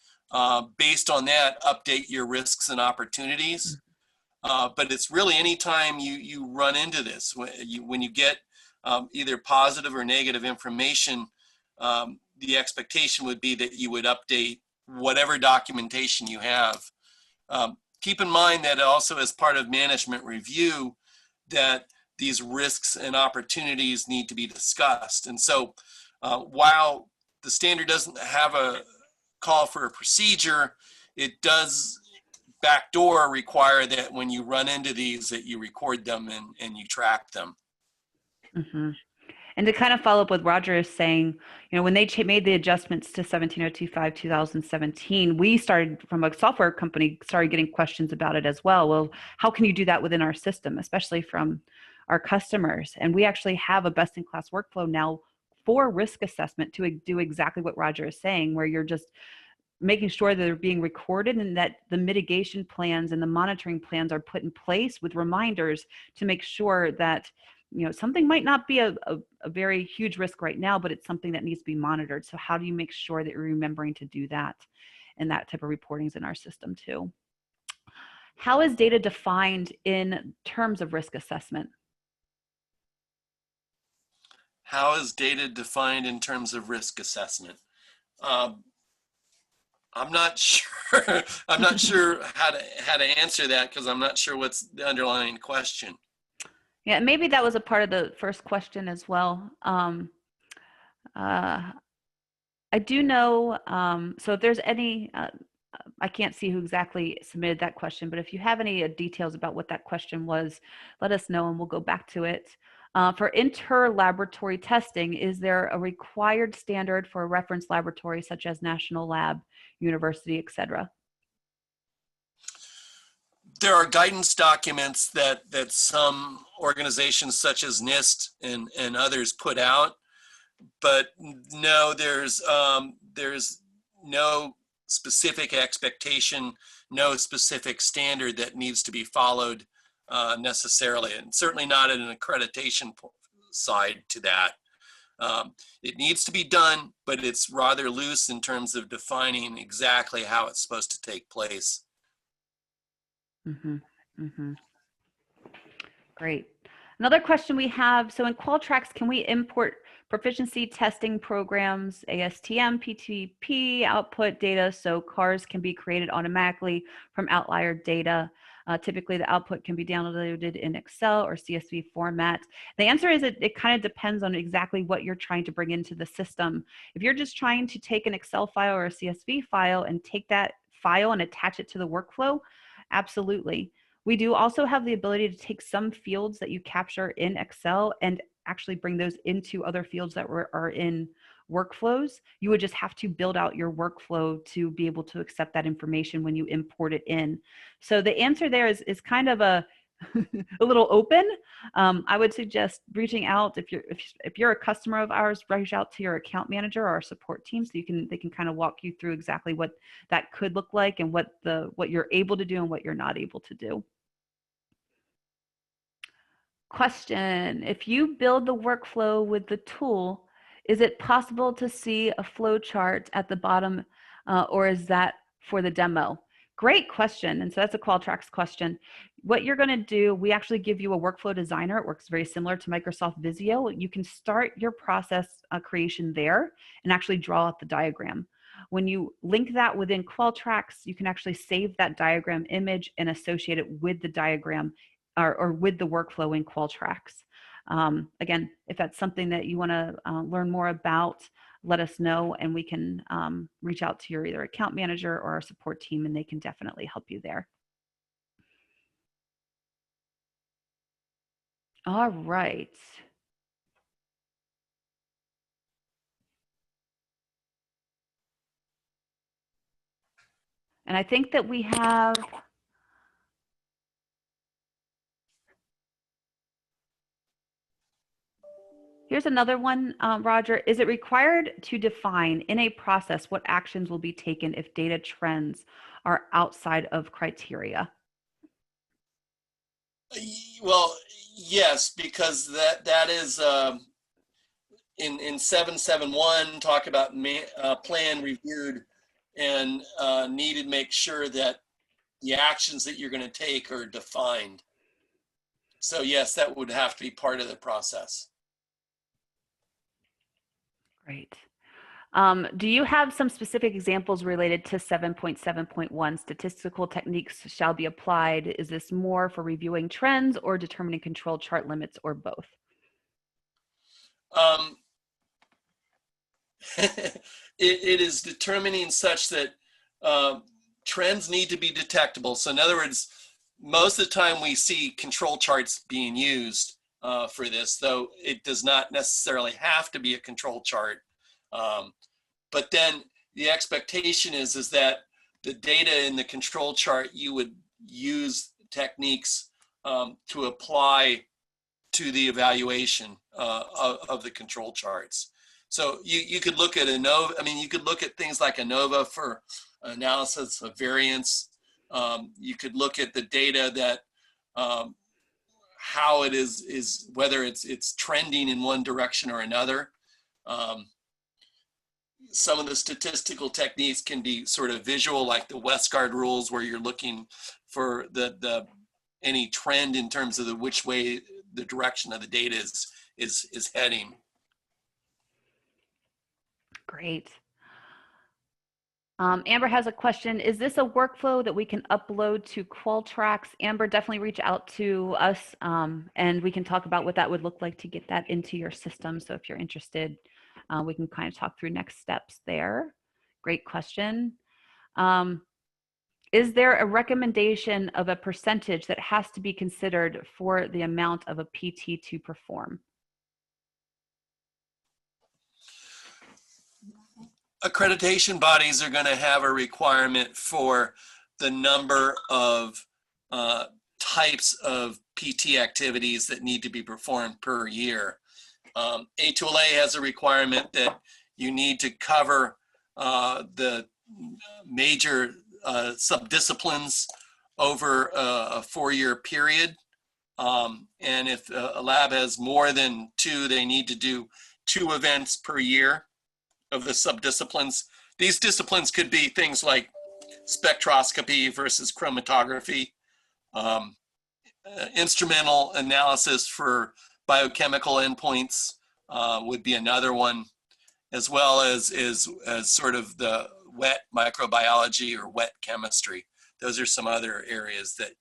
based on that, update your risks and opportunities. But it's really anytime you run into this, when you get either positive or negative information, the expectation would be that you would update whatever documentation you have. Keep in mind that also as part of management review, that these risks and opportunities need to be discussed. And so while the standard doesn't have a call for a procedure, it does backdoor require that when you run into these that you record them and you track them. Mm-hmm. And to kind of follow up with Roger is saying, when they made the adjustments to 17025 2017, we started from a software company, started getting questions about it as well. Well, how can you do that within our system, especially from our customers? And we actually have a best-in-class workflow now for risk assessment to do exactly what Roger is saying, where you're just making sure that they're being recorded and that the mitigation plans and the monitoring plans are put in place with reminders to make sure that something might not be a very huge risk right now, but it's something that needs to be monitored. So how do you make sure that you're remembering to do that? And that type of reporting is in our system too. How is data defined in terms of risk assessment? How is data defined in terms of risk assessment? I'm not sure. I'm not sure how to answer that because I'm not sure what's the underlying question. Yeah, maybe that was a part of the first question as well. I do know, so if there's any, I can't see who exactly submitted that question, but if you have any details about what that question was, let us know and we'll go back to it. For inter-laboratory testing, is there a required standard for a reference laboratory such as national lab, university, et cetera? There are guidance documents that some organizations such as NIST and others put out, but no, there's no specific expectation, no specific standard that needs to be followed necessarily, and certainly not at an accreditation side to that. It needs to be done, but it's rather loose in terms of defining exactly how it's supposed to take place. Mm-hmm. Mm-hmm. Great. Another question we have, so in Qualtrax, can we import proficiency testing programs, ASTM, PTP, output data so cars can be created automatically from outlier data? Typically, the output can be downloaded in Excel or CSV format. The answer is it kind of depends on exactly what you're trying to bring into the system. If you're just trying to take an Excel file or a CSV file and take that file and attach it to the workflow, absolutely. We do also have the ability to take some fields that you capture in Excel and actually bring those into other fields that are in workflows. You would just have to build out your workflow to be able to accept that information when you import it in. So the answer there is kind of a a little open. I would suggest reaching out if you're a customer of ours, reach out to your account manager or our support team so they can kind of walk you through exactly what that could look like and what you're able to do and what you're not able to do. Question, if you build the workflow with the tool, is it possible to see a flow chart at the bottom or is that for the demo? Great question. And so that's a Qualtrax question. What you're going to do, we actually give you a workflow designer. It works very similar to Microsoft Visio. You can start your process creation there and actually draw out the diagram. When you link that within Qualtrax, you can actually save that diagram image and associate it with the diagram or with the workflow in Qualtrax. Again, if that's something that you want to learn more about, let us know and we can reach out to your either account manager or our support team and they can definitely help you there. All right. And I think that we have here's another one, Roger. Is it required to define in a process what actions will be taken if data trends are outside of criteria? Well, yes, because that is in 771 talk about plan reviewed and needed to make sure that the actions that you're going to take are defined. So yes, that would have to be part of the process. Great. Do you have some specific examples related to 7.7.1 statistical techniques shall be applied? Is this more for reviewing trends or determining control chart limits or both? It is determining such that trends need to be detectable. So in other words, most of the time we see control charts being used for this, though it does not necessarily have to be a control chart. But then the expectation is that the data in the control chart, you would use techniques to apply to the evaluation of the control charts. So you could look at ANOVA. I mean, you could look at things like ANOVA for analysis of variance. You could look at the data that how it is whether it's trending in one direction or another. Some of the statistical techniques can be sort of visual, like the Westgard rules, where you're looking for any trend in terms of which way the direction of the data is heading. Great. Amber has a question. Is this a workflow that we can upload to Qualtrax? Amber, definitely reach out to us and we can talk about what that would look like to get that into your system. So if you're interested, we can kind of talk through next steps there. Great question. Is there a recommendation of a percentage that has to be considered for the amount of a PT to perform? Accreditation bodies are going to have a requirement for the number of types of PT activities that need to be performed per year. A2LA has a requirement that you need to cover the major subdisciplines over a 4-year period. And if a lab has more than 2, they need to do 2 events per year of the subdisciplines. These disciplines could be things like spectroscopy versus chromatography, instrumental analysis for biochemical endpoints would be another one, as well as sort of the wet microbiology or wet chemistry. Those are some other areas that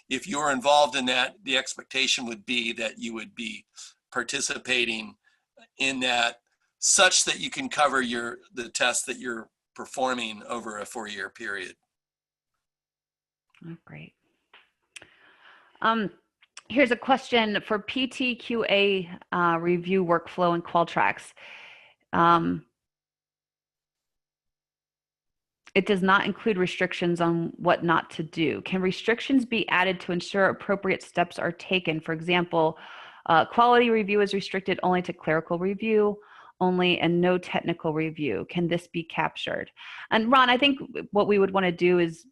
if you're involved in that, the expectation would be that you would be participating in that such that you can cover the test that you're performing over a 4-year period. Oh, great. Here's a question for PTQA review workflow in Qualtrax. It does not include restrictions on what not to do. Can restrictions be added to ensure appropriate steps are taken? For example, quality review is restricted only to clerical review only and no technical review. Can this be captured? And Ron, I think what we would want to do is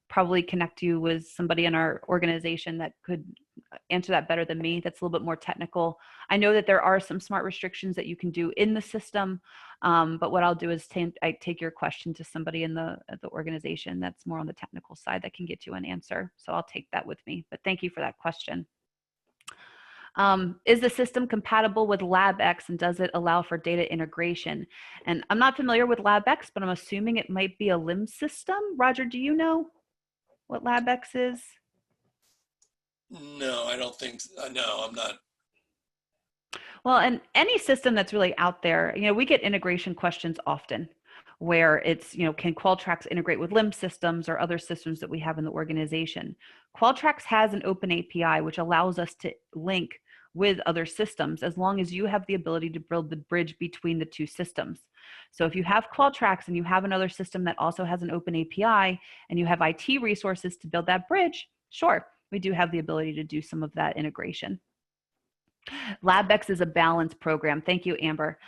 probably connect you with somebody in our organization that could answer that better than me. That's a little bit more technical. I know that there are some smart restrictions that you can do in the system, but what I'll do is I take your question to somebody in the organization that's more on the technical side that can get you an answer. So I'll take that with me, but thank you for that question. Is the system compatible with LabX and does it allow for data integration? And I'm not familiar with LabX, but I'm assuming it might be a LIMS system. Roger, do you know what LabX is? No, I don't think so. No, I'm not. Well, and any system that's really out there, we get integration questions often where it's, can Qualtrax integrate with LIMS systems or other systems that we have in the organization? Qualtrax has an open API, which allows us to link with other systems as long as you have the ability to build the bridge between the two systems. So if you have Qualtrax and you have another system that also has an open API and you have IT resources to build that bridge, sure, we do have the ability to do some of that integration. LabX is a balanced program. Thank you, Amber.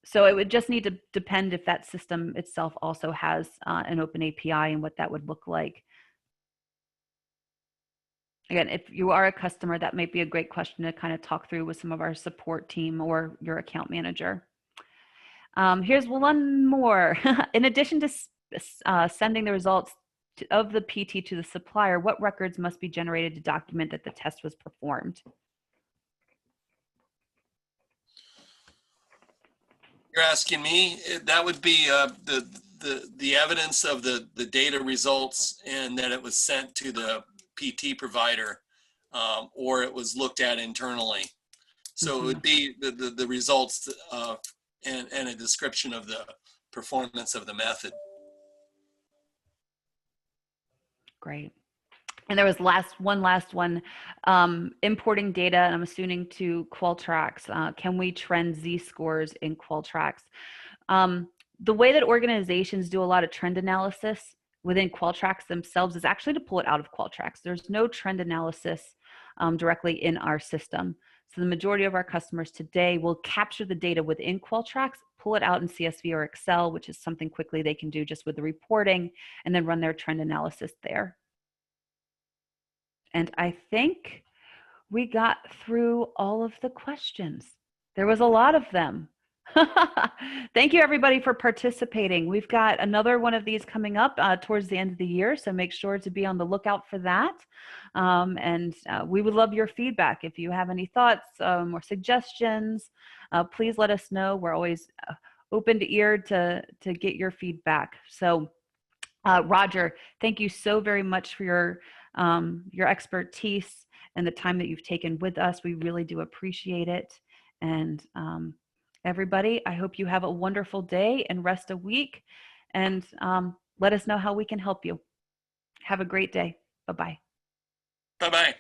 So it would just need to depend if that system itself also has an open API and what that would look like. Again, if you are a customer, that might be a great question to kind of talk through with some of our support team or your account manager. Here's one more. In addition to sending the results of the PT to the supplier, what records must be generated to document that the test was performed? You're asking me? That would be the evidence of the data results and that it was sent to the PT provider or it was looked at internally. So it would be the results and a description of the performance of the method. Great. And there was one last one, importing data, and I'm assuming to Qualtrax. Can we trend z-scores in Qualtrax? The way that organizations do a lot of trend analysis within Qualtrax themselves is actually to pull it out of Qualtrax. There's no trend analysis directly in our system. So the majority of our customers today will capture the data within Qualtrax, pull it out in CSV or Excel, which is something quickly they can do just with the reporting, and then run their trend analysis there. And I think we got through all of the questions. There was a lot of them. Thank you, everybody, for participating. We've got another one of these coming up towards the end of the year, so make sure to be on the lookout for that. And we would love your feedback. If you have any thoughts or suggestions, please let us know. We're always open to ear to get your feedback. So, Roger, thank you so very much for your expertise and the time that you've taken with us. We really do appreciate it. And everybody, I hope you have a wonderful day and rest a week. And let us know how we can help you. Have a great day. Bye-bye. Bye-bye.